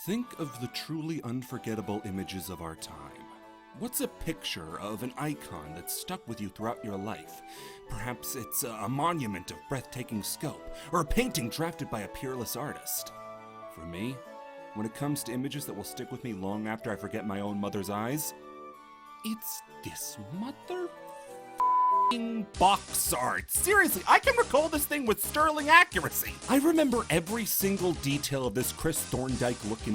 Think of the truly unforgettable images of our time. What's a picture of an icon that's stuck with you throughout your life? Perhaps it's a monument of breathtaking scope, or a painting drafted by a peerless artist. For me, when it comes to images that will stick with me long after I forget my own mother's eyes, it's this box art. Seriously, I can recall this thing with sterling accuracy. I remember every single detail of this Chris Thorndike-looking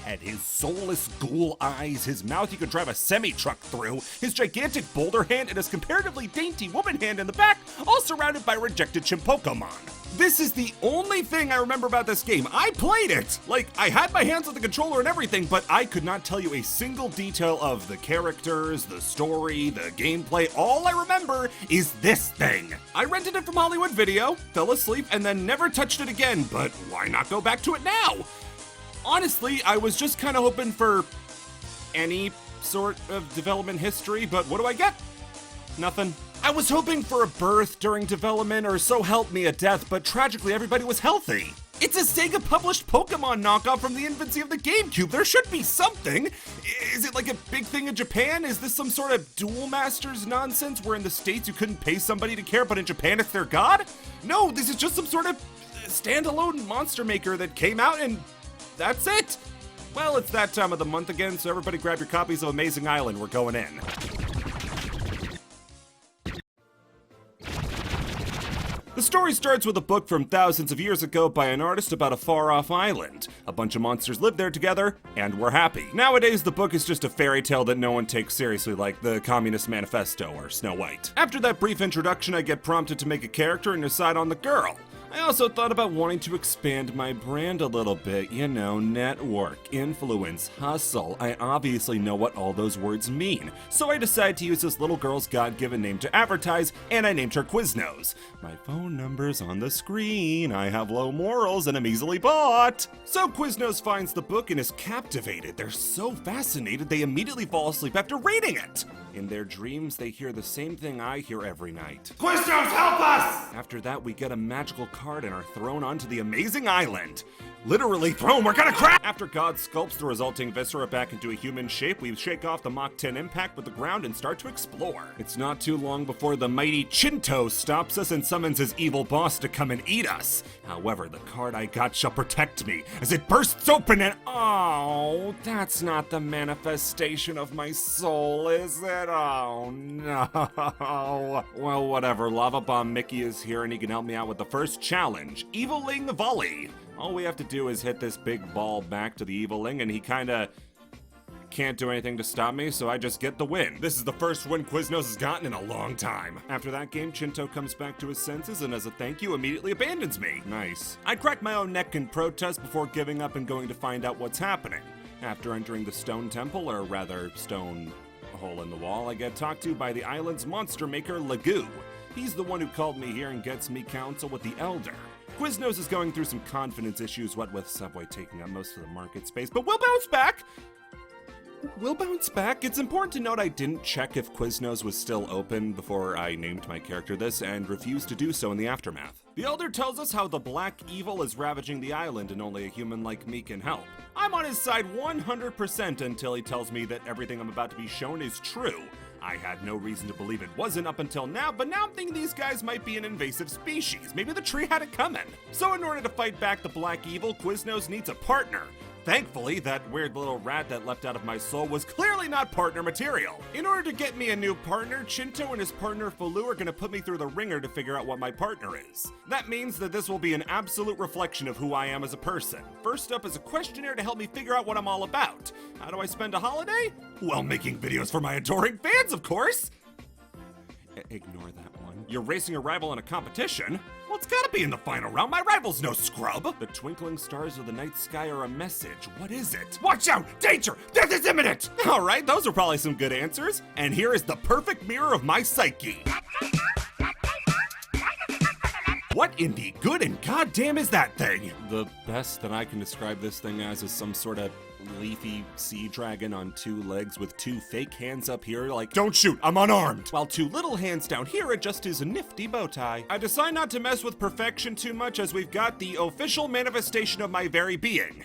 head, his soulless ghoul eyes, his mouth you could drive a semi-truck through, his gigantic boulder hand, and his comparatively dainty woman hand in the back, all surrounded by rejected Pokemon. This is the only thing I remember about this game. I played it! Like, I had my hands on the controller and everything, but I could not tell you a single detail of the characters, the story, the gameplay. All I remember is this thing. I rented it from Hollywood Video, fell asleep, and then never touched it again, but why not go back to it now? Honestly, I was just kind of hoping for any sort of development history, but what do I get? Nothing. I was hoping for a birth during development or so help me a death, but tragically everybody was healthy. It's a Sega-published Pokemon knockoff from the infancy of the GameCube. There should be something. Is it like a big thing in Japan? Is this some sort of Duel Masters nonsense where in the States you couldn't pay somebody to care, but in Japan it's their god? No, this is just some sort of standalone monster maker that came out and that's it. Well, it's that time of the month again, so everybody grab your copies of Amazing Island. We're going in. The story starts with a book from thousands of years ago by an artist about a far-off island. A bunch of monsters live there together, and we're happy. Nowadays, the book is just a fairy tale that no one takes seriously, like the Communist Manifesto or Snow White. After that brief introduction, I get prompted to make a character and decide on the girl. I also thought about wanting to expand my brand a little bit, you know, network, influence, hustle. I obviously know what all those words mean. So I decided to use this little girl's God-given name to advertise, and I named her Quiznos. My phone number's on the screen. I have low morals and am easily bought. So Quiznos finds the book and is captivated. They're so fascinated they immediately fall asleep after reading it. In their dreams, they hear the same thing I hear every night. Quiznos, help us! After that, we get a magical card and are thrown onto the amazing island. Literally thrown, we're gonna crash! After God sculpts the resulting viscera back into a human shape, we shake off the Mach 10 impact with the ground and start to explore. It's not too long before the mighty Chinto stops us and summons his evil boss to come and eat us. However, the card I got shall protect me as it bursts open and oh, that's not the manifestation of my soul, is it? Oh no. Well, whatever, Lava Bomb Mickey is here and he can help me out with the first challenge, Eviling Volley. All we have to do is hit this big ball back to the Eviling and he kinda can't do anything to stop me, so I just get the win. This is the first win Quiznos has gotten in a long time. After that game, Chinto comes back to his senses and as a thank you, immediately abandons me. Nice. I crack my own neck in protest before giving up and going to find out what's happening. After entering the stone temple, or rather, stone hole in the wall, I get talked to by the island's monster maker, Lagoo. He's the one who called me here and gets me counsel with the Elder. Quiznos is going through some confidence issues, what with Subway taking up most of the market space, but we'll bounce back! We'll bounce back. It's important to note I didn't check if Quiznos was still open before I named my character this, and refused to do so in the aftermath. The Elder tells us how the black evil is ravaging the island and only a human like me can help. I'm on his side 100% until he tells me that everything I'm about to be shown is true. I had no reason to believe it wasn't up until now, but now I'm thinking these guys might be an invasive species. Maybe the tree had it coming. So in order to fight back the black evil, Quiznos needs a partner. Thankfully, that weird little rat that leapt out of my soul was clearly not partner material. In order to get me a new partner, Chinto and his partner Falu are gonna put me through the ringer to figure out what my partner is. That means that this will be an absolute reflection of who I am as a person. First up is a questionnaire to help me figure out what I'm all about. How do I spend a holiday? Well, making videos for my adoring fans, of course! Ignore that one. You're racing a rival in a competition? Well, it's gotta be in the final round. My rival's no scrub. The twinkling stars of the night sky are a message. What is it? Watch out! Danger! Death is imminent! All right, those are probably some good answers. And here is the perfect mirror of my psyche. What in the good and goddamn is that thing? The best that I can describe this thing as is some sort of leafy sea dragon on two legs with two fake hands up here like, don't shoot, I'm unarmed! While two little hands down here adjust his nifty bow tie. I decide not to mess with perfection too much as we've got the official manifestation of my very being.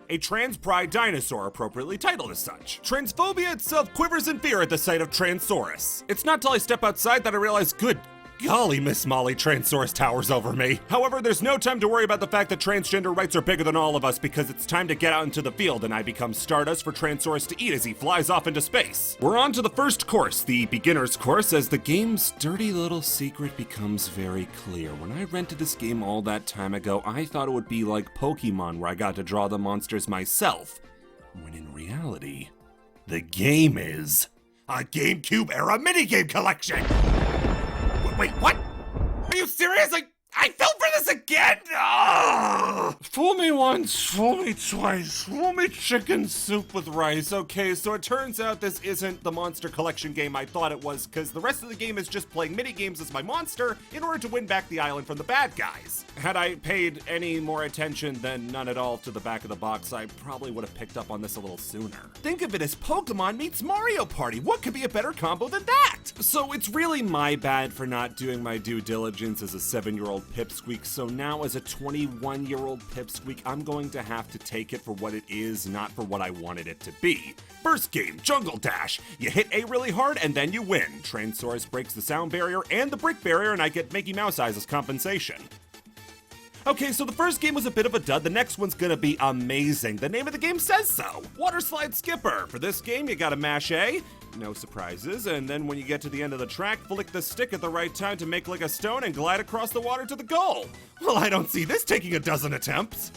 a trans pride dinosaur appropriately titled as such. Transphobia itself quivers in fear at the sight of Transaurus. It's not till I step outside that I realize, good golly, Miss Molly, Transaurus towers over me. However, there's no time to worry about the fact that transgender rights are bigger than all of us, because it's time to get out into the field and I become Stardust for Transaurus to eat as he flies off into space. We're on to the first course, the beginner's course, as the game's dirty little secret becomes very clear. When I rented this game all that time ago, I thought it would be like Pokemon, where I got to draw the monsters myself, when in reality, the game is a GameCube-era minigame collection! Wait, what? Are you serious? I fell for this again? Ugh! Fool me once, fool me twice, fool me chicken soup with rice. Okay, so it turns out this isn't the monster collection game I thought it was, because the rest of the game is just playing minigames as my monster in order to win back the island from the bad guys. Had I paid any more attention than none at all to the back of the box, I probably would have picked up on this a little sooner. Think of it as Pokemon meets Mario Party. What could be a better combo than that? So it's really my bad for not doing my due diligence as a 7-year-old pipsqueak, so now as a 21-year-old pipsqueak, I'm going to have to take it for what it is, not for what I wanted it to be. First game, Jungle Dash. You hit A really hard and then you win. Transaurus breaks the sound barrier and the brick barrier, and I get Mickey Mouse eyes as compensation. Okay, so the first game was a bit of a dud, the next one's gonna be amazing. The name of the game says so. Water Slide Skipper. For this game, you gotta mash A, no surprises, and then when you get to the end of the track, flick the stick at the right time to make like a stone and glide across the water to the goal. Well, I don't see this taking a dozen attempts.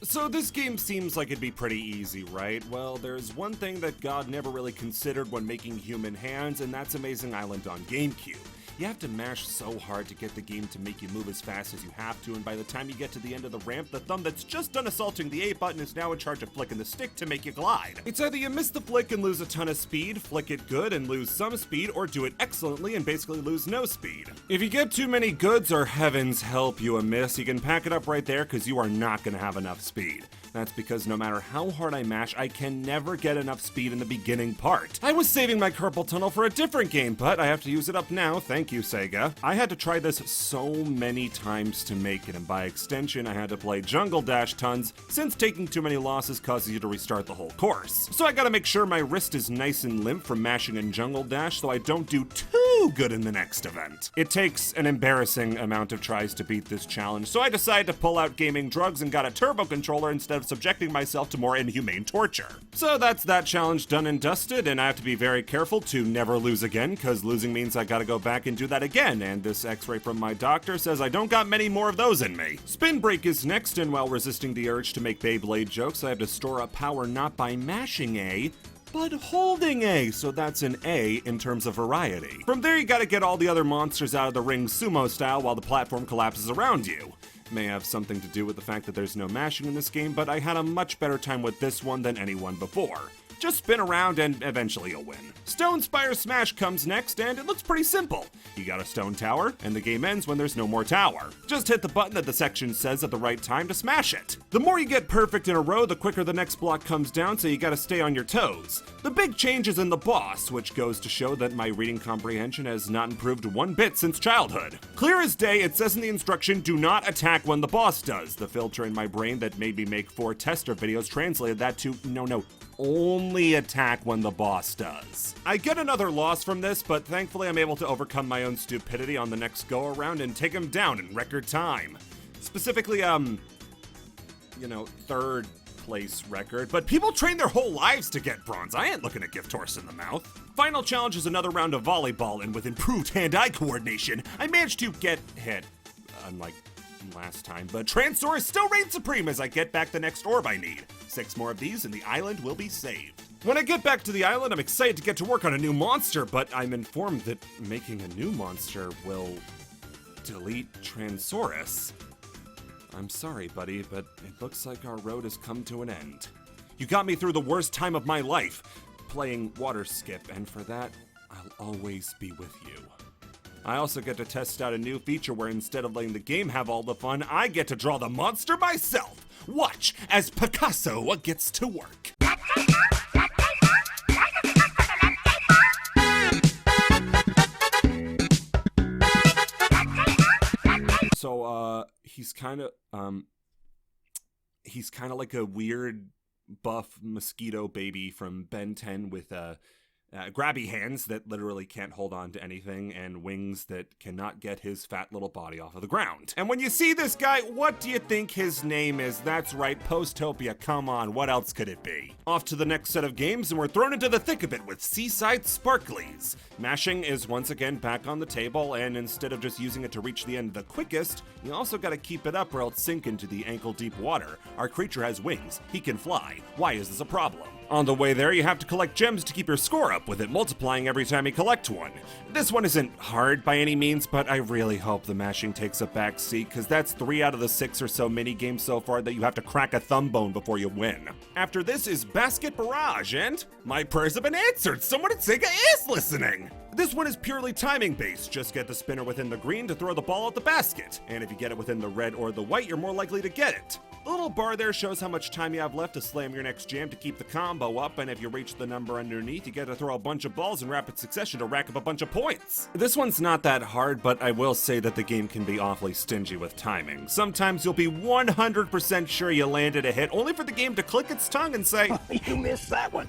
So this game seems like it'd be pretty easy, right? Well, there's one thing that God never really considered when making human hands, and that's Amazing Island on GameCube. You have to mash so hard to get the game to make you move as fast as you have to, and by the time you get to the end of the ramp, the thumb that's just done assaulting the A button is now in charge of flicking the stick to make you glide. It's either you miss the flick and lose a ton of speed, flick it good and lose some speed, or do it excellently and basically lose no speed. If you get too many goods, or heavens help you a miss, you can pack it up right there because you are not going to have enough speed. That's because no matter how hard I mash, I can never get enough speed in the beginning part. I was saving my carpal tunnel for a different game, but I have to use it up now, thank you, Sega. I had to try this so many times to make it, and by extension, I had to play Jungle Dash tons, since taking too many losses causes you to restart the whole course. So I gotta make sure my wrist is nice and limp from mashing in Jungle Dash so I don't do too good in the next event. It takes an embarrassing amount of tries to beat this challenge, so I decided to pull out gaming drugs and got a turbo controller instead of subjecting myself to more inhumane torture. So that's that challenge done and dusted, and I have to be very careful to never lose again, because losing means I gotta go back and do that again, and this x-ray from my doctor says I don't got many more of those in me. Spin Break is next, and while resisting the urge to make Beyblade jokes, I have to store up power not by mashing A, but holding A, so that's an A in terms of variety. From there you gotta get all the other monsters out of the ring sumo style while the platform collapses around you. May have something to do with the fact that there's no mashing in this game, but I had a much better time with this one than any one before. Just spin around and eventually you'll win. Stone Spire Smash comes next, and it looks pretty simple. You got a stone tower, and the game ends when there's no more tower. Just hit the button that the section says at the right time to smash it. The more you get perfect in a row, the quicker the next block comes down, so you gotta stay on your toes. The big change is in the boss, which goes to show that my reading comprehension has not improved one bit since childhood. Clear as day, it says in the instruction, do not attack when the boss does. The filter in my brain that made me make 4 tester videos translated that to, no, only attack when the boss does. I get another loss from this, but thankfully I'm able to overcome my own stupidity on the next go around and take him down in record time. Specifically, third place record, but people train their whole lives to get bronze. I ain't looking a gift horse in the mouth. Final challenge is another round of volleyball, and with improved hand-eye coordination, I managed to get hit, unlike last time, but Transaurus still reigns supreme as I get back the next orb I need. 6 more of these and the island will be saved. When I get back to the island, I'm excited to get to work on a new monster, but I'm informed that making a new monster will delete Transaurus. I'm sorry, buddy, but it looks like our road has come to an end. You got me through the worst time of my life, playing water skip, and for that, I'll always be with you. I also get to test out a new feature where instead of letting the game have all the fun, I get to draw the monster myself. Watch as Picasso gets to work. So, he's kind of, he's kind of like a weird buff mosquito baby from Ben 10 with grabby hands that literally can't hold on to anything and wings that cannot get his fat little body off of the ground. And when you see this guy, what do you think his name is? That's right, Postopia. Come on, what else could it be? Off to the next set of games, and we're thrown into the thick of it with Seaside Sparklies. Mashing is once again back on the table, and instead of just using it to reach the end the quickest, you also gotta keep it up or else sink into the ankle-deep water. Our creature has wings. He can fly. Why is this a problem? On the way there, you have to collect gems to keep your score up, with it multiplying every time you collect one. This one isn't hard by any means, but I really hope the mashing takes a back seat, because that's 3 out of the 6 or so mini-games so far that you have to crack a thumb bone before you win. After this is Basket Barrage, and my prayers have been answered! Someone at Sega is listening! This one is purely timing based. Just get the spinner within the green to throw the ball at the basket, and if you get it within the red or the white, you're more likely to get it. The little bar there shows how much time you have left to slam your next jam to keep the combo up, and if you reach the number underneath, you get to throw a bunch of balls in rapid succession to rack up a bunch of points. This one's not that hard, but I will say that the game can be awfully stingy with timing. Sometimes you'll be 100% sure you landed a hit, only for the game to click its tongue and say, You missed that one.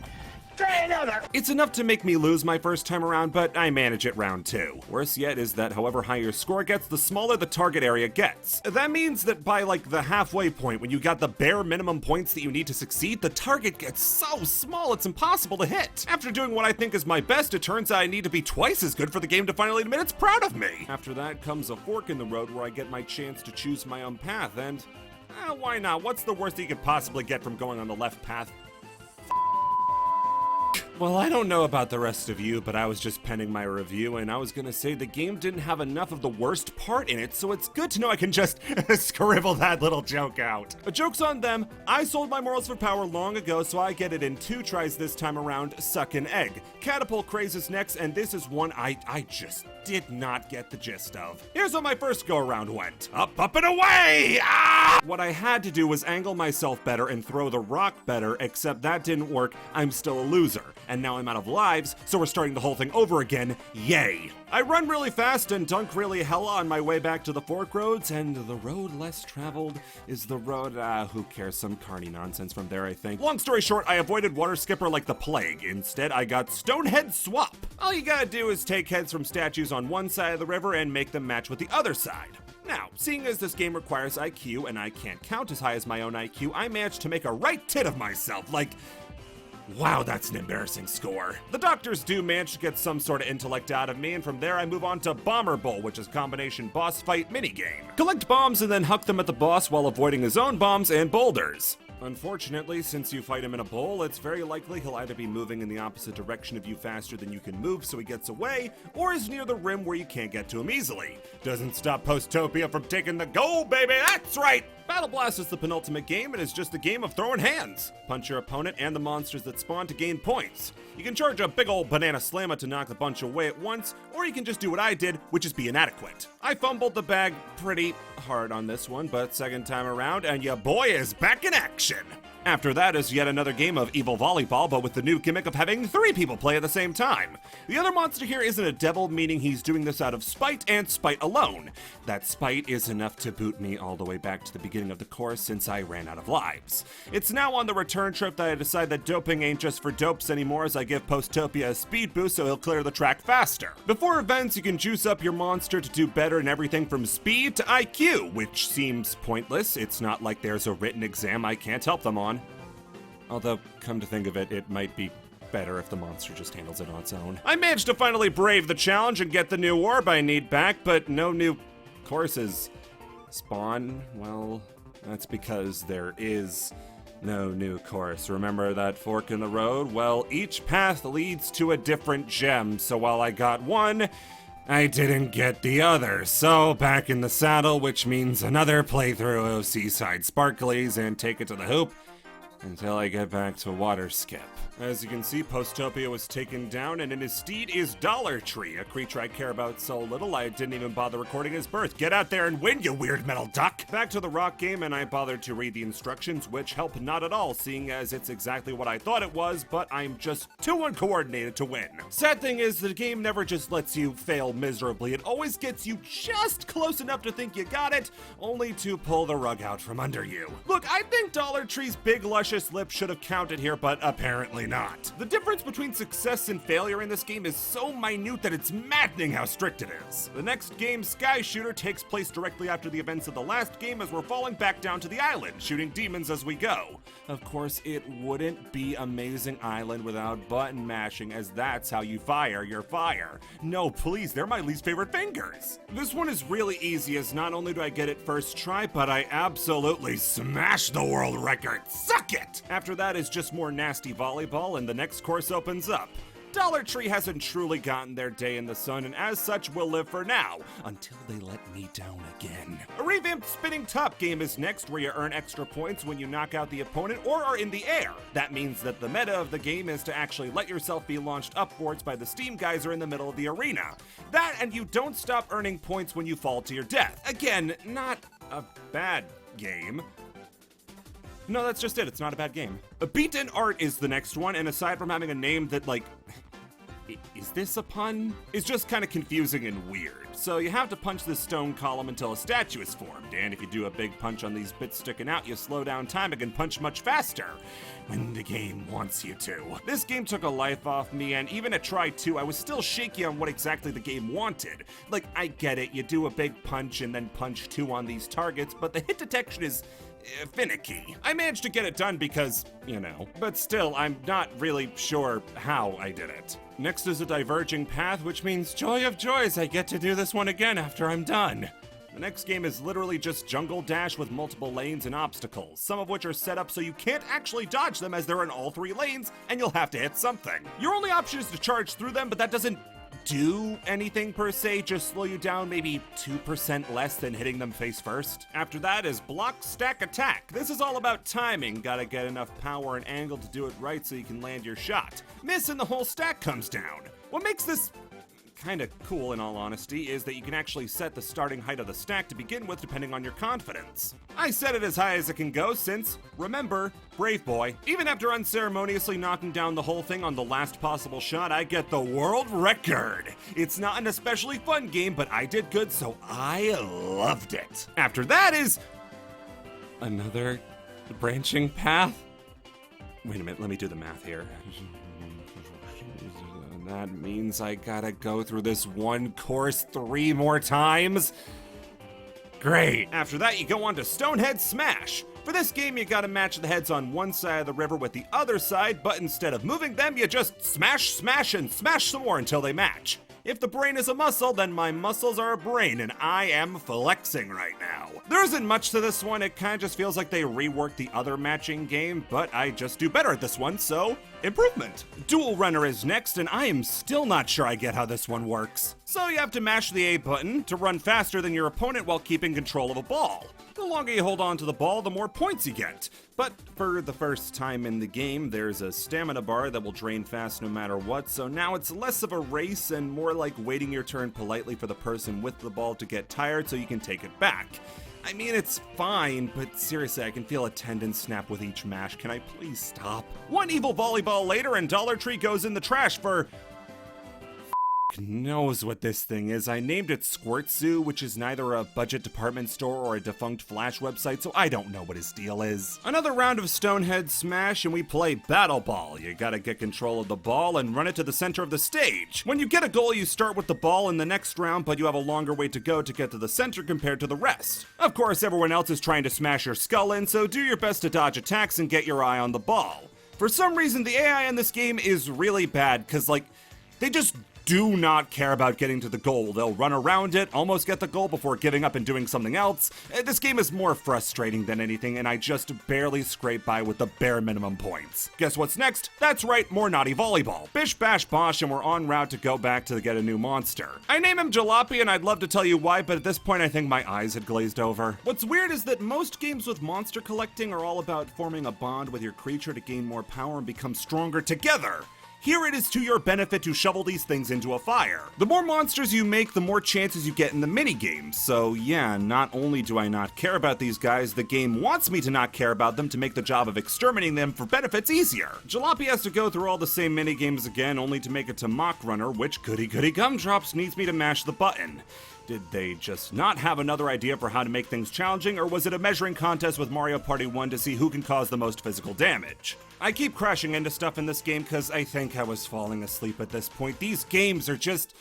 Try another. It's enough to make me lose my first time around, but I manage it round 2. Worse yet is that however high your score gets, the smaller the target area gets. That means that by like the halfway point, when you got the bare minimum points that you need to succeed, the target gets so small it's impossible to hit. After doing what I think is my best, it turns out I need to be twice as good for the game to finally admit it's proud of me. After that comes a fork in the road where I get my chance to choose my own path, and why not? What's the worst that you could possibly get from going on the left path? Well, I don't know about the rest of you, but I was just penning my review, and I was gonna say the game didn't have enough of the worst part in it, so it's good to know I can just scribble that little joke out. But joke's on them. I sold my morals for power long ago, so I get it in 2 tries this time around. Suck an egg. Catapult Craze is next, and this is one I just did not get the gist of. Here's how my first go-around went. Up, up, and away! Ah! What I had to do was angle myself better and throw the rock better, except that didn't work. I'm still a loser. And now I'm out of lives, so we're starting the whole thing over again. Yay! I run really fast and dunk really hella on my way back to the fork roads, and the road less traveled is the road, who cares, some carny nonsense from there, I think. Long story short, I avoided Water Skipper like the plague. Instead, I got Stonehead Swap. All you gotta do is take heads from statues on one side of the river and make them match with the other side. Now, seeing as this game requires IQ, and I can't count as high as my own IQ, I managed to make a right tit of myself, like, wow, that's an embarrassing score. The doctors do manage to get some sort of intellect out of me, and from there I move on to Bomber Bowl, which is a combination boss fight minigame. Collect bombs and then huck them at the boss while avoiding his own bombs and boulders. Unfortunately, since you fight him in a bowl, it's very likely he'll either be moving in the opposite direction of you faster than you can move so he gets away, or is near the rim where you can't get to him easily. Doesn't stop Postopia from taking the gold, baby, that's right! Battle Blast is the penultimate game and is just a game of throwing hands. Punch your opponent and the monsters that spawn to gain points. You can charge a big ol' banana slammer to knock the bunch away at once, or you can just do what I did, which is be inadequate. I fumbled the bag pretty hard on this one, but second time around, and your boy is back in action. After that is yet another game of Evil Volleyball, but with the new gimmick of having 3 people play at the same time. The other monster here isn't a devil, meaning he's doing this out of spite and spite alone. That spite is enough to boot me all the way back to the beginning of the course since I ran out of lives. It's now on the return trip that I decide that doping ain't just for dopes anymore, as I give Postopia a speed boost so he'll clear the track faster. Before events, you can juice up your monster to do better in everything from speed to IQ, which seems pointless. It's not like there's a written exam I can't help them on. Although, come to think of it, it might be better if the monster just handles it on its own. I managed to finally brave the challenge and get the new orb I need back, but no new courses spawn. Well, that's because there is no new course. Remember that fork in the road? Well, each path leads to a different gem, so while I got one, I didn't get the other. So back in the saddle, which means another playthrough of Seaside Sparklies and take it to the hoop. until I get back to Water Skip. As you can see, Postopia was taken down, and in his steed is Dollar Tree, a creature I care about so little I didn't even bother recording his birth. Get out there and win, you weird metal duck! Back to the rock game, and I bothered to read the instructions, which help not at all, seeing as it's exactly what I thought it was, but I'm just too uncoordinated to win. Sad thing is, the game never just lets you fail miserably. It always gets you just close enough to think you got it, only to pull the rug out from under you. Look, I think Dollar Tree's big luscious lips should have counted here, but apparently not. The difference between success and failure in this game is so minute that it's maddening how strict it is. The next game, Sky Shooter, takes place directly after the events of the last game as we're falling back down to the island, shooting demons as we go. Of course, it wouldn't be Amazing Island without button mashing, as that's how you fire your fire. No, please, they're my least favorite fingers. This one is really easy, as not only do I get it first try, but I absolutely smash the world record. Suck it! After that is just more nasty volleyball, and the next course opens up. Dollar Tree hasn't truly gotten their day in the sun, and as such will live for now, until they let me down again. A revamped spinning top game is next, where you earn extra points when you knock out the opponent or are in the air. That means that the meta of the game is to actually let yourself be launched upwards by the steam geyser in the middle of the arena. That, and you don't stop earning points when you fall to your death. Again, not a bad game. No, that's just it. It's not a bad game. A Beaten Art is the next one, and aside from having a name that, like, is this a pun? It's just kind of confusing and weird. So you have to punch this stone column until a statue is formed, and if you do a big punch on these bits sticking out, you slow down time and can punch much faster when the game wants you to. This game took a life off me, and even at try 2, I was still shaky on what exactly the game wanted. Like, I get it, you do a big punch and then punch 2 on these targets, but the hit detection is finicky. I managed to get it done because, you know, but still, I'm not really sure how I did it. Next is a diverging path, which means joy of joys, I get to do this one again after I'm done. The next game is literally just Jungle Dash with multiple lanes and obstacles, some of which are set up so you can't actually dodge them as they're in all 3 lanes, and you'll have to hit something. Your only option is to charge through them, but that doesn't do anything per se, just slow you down maybe 2% less than hitting them face first. After that is Block, Stack, Attack. This is all about timing. Gotta get enough power and angle to do it right so you can land your shot. Miss and the whole stack comes down. What makes this kind of cool, in all honesty, is that you can actually set the starting height of the stack to begin with depending on your confidence. I set it as high as it can go since, remember, brave boy. Even after unceremoniously knocking down the whole thing on the last possible shot, I get the world record. It's not an especially fun game, but I did good, so I loved it. After that is another branching path. Wait a minute, let me do the math here. That means I gotta go through this one course 3 more times? Great. After that, you go on to Stonehead Smash. For this game, you gotta match the heads on one side of the river with the other side, but instead of moving them, you just smash, smash, and smash some more until they match. If the brain is a muscle, then my muscles are a brain, and I am flexing right now. There isn't much to this one, it kinda just feels like they reworked the other matching game, but I just do better at this one, so improvement. Dual Runner is next, and I am still not sure I get how this one works. So you have to mash the A button to run faster than your opponent while keeping control of a ball. The longer you hold on to the ball, the more points you get. But for the first time in the game, there's a stamina bar that will drain fast no matter what, so now it's less of a race and more like waiting your turn politely for the person with the ball to get tired so you can take it back. I mean, it's fine, but seriously, I can feel a tendon snap with each mash. Can I please stop? One evil volleyball later, and Dollar Tree goes in the trash for knows what this thing is. I named it Squirtzu, which is neither a budget department store or a defunct Flash website, so I don't know what his deal is. Another round of Stonehead Smash, and we play Battle Ball. You gotta get control of the ball and run it to the center of the stage. When you get a goal, you start with the ball in the next round, but you have a longer way to go to get to the center compared to the rest. Of course, everyone else is trying to smash your skull in, so do your best to dodge attacks and get your eye on the ball. For some reason, the AI in this game is really bad, cause like, they just do not care about getting to the goal. They'll run around it, almost get the goal before giving up and doing something else. This game is more frustrating than anything, and I just barely scrape by with the bare minimum points. Guess what's next? That's right, more naughty volleyball. Bish bash bosh, and we're en route to go back to get a new monster. I name him Jalopy, and I'd love to tell you why, but at this point I think my eyes had glazed over. What's weird is that most games with monster collecting are all about forming a bond with your creature to gain more power and become stronger together. Here it is to your benefit to shovel these things into a fire. The more monsters you make, the more chances you get in the minigame. So yeah, not only do I not care about these guys, the game wants me to not care about them to make the job of exterminating them for benefits easier. Jalopy has to go through all the same minigames again, only to make it to Mock Runner, which goody goody gumdrops needs me to mash the button. Did they just not have another idea for how to make things challenging, or was it a measuring contest with Mario Party 1 to see who can cause the most physical damage? I keep crashing into stuff in this game because I think I was falling asleep at this point. These games are just...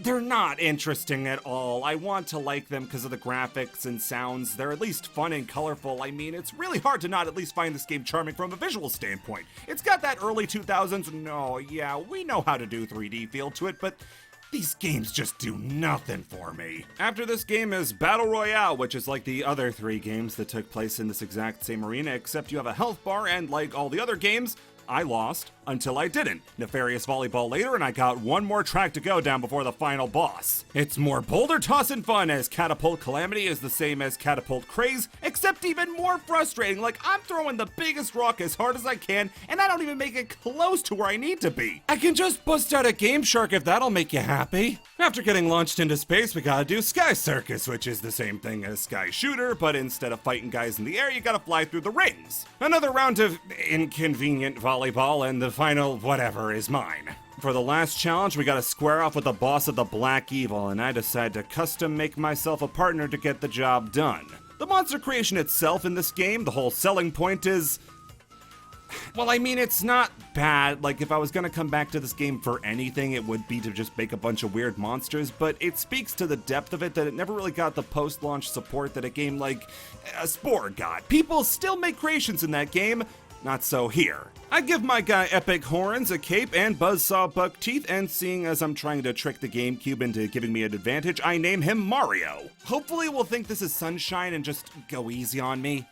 they're not interesting at all. I want to like them because of the graphics and sounds. They're at least fun and colorful. I mean, it's really hard to not at least find this game charming from a visual standpoint. It's got that early 2000s, no, yeah, we know how to do 3D feel to it, but these games just do nothing for me. After this game is Battle Royale, which is like the other 3 games that took place in this exact same arena, except you have a health bar, and like all the other games, I lost until I didn't. Nefarious volleyball later, and I got one more track to go down before the final boss. It's more boulder tossing fun, as Catapult Calamity is the same as Catapult Craze, except even more frustrating. Like, I'm throwing the biggest rock as hard as I can, and I don't even make it close to where I need to be. I can just bust out a Game Shark if that'll make you happy. After getting launched into space, we gotta do Sky Circus, which is the same thing as Sky Shooter, but instead of fighting guys in the air, you gotta fly through the rings. Another round of inconvenient volleyball, and the final whatever is mine. For the last challenge, we gotta square off with the boss of the Black Evil, and I decide to custom make myself a partner to get the job done. The monster creation itself in this game, the whole selling point is... well, I mean, it's not bad. Like, if I was gonna come back to this game for anything, it would be to just make a bunch of weird monsters, but it speaks to the depth of it that it never really got the post-launch support that a game like Spore got. People still make creations in that game, not so here. I give my guy epic horns, a cape, and buzzsaw buck teeth, and seeing as I'm trying to trick the GameCube into giving me an advantage, I name him Mario. Hopefully we'll think this is Sunshine and just go easy on me.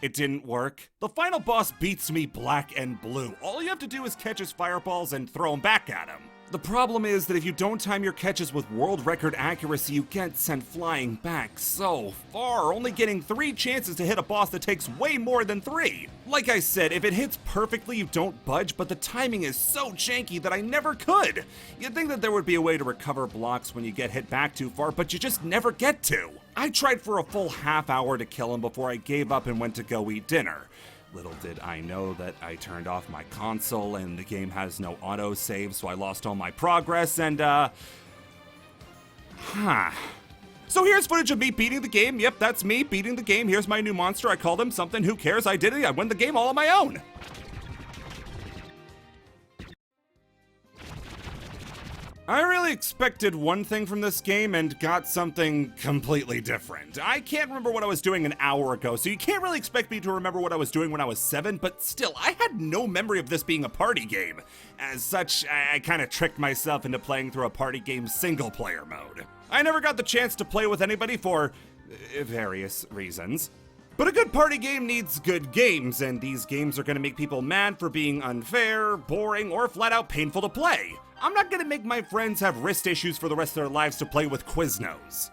It didn't work. The final boss beats me black and blue. All you have to do is catch his fireballs and throw them back at him. The problem is that if you don't time your catches with world record accuracy, you get sent flying back so far, only getting 3 chances to hit a boss that takes way more than 3. Like I said, if it hits perfectly, you don't budge, but the timing is so janky that I never could. You'd think that there would be a way to recover blocks when you get hit back too far, but you just never get to. I tried for a full half hour to kill him before I gave up and went to go eat dinner. Little did I know that I turned off my console and the game has no autosave, so I lost all my progress and, So here's footage of me beating the game. Yep, that's me beating the game. Here's my new monster. I called him something. Who cares? I did it. I won the game all on my own. I really expected one thing from this game and got something completely different. I can't remember what I was doing an hour ago, so you can't really expect me to remember what I was doing when I was 7, but still, I had no memory of this being a party game. As such, I kind of tricked myself into playing through a party game single-player mode. I never got the chance to play with anybody for various reasons. But a good party game needs good games, and these games are gonna make people mad for being unfair, boring, or flat out painful to play. I'm not gonna make my friends have wrist issues for the rest of their lives to play with Quiznos.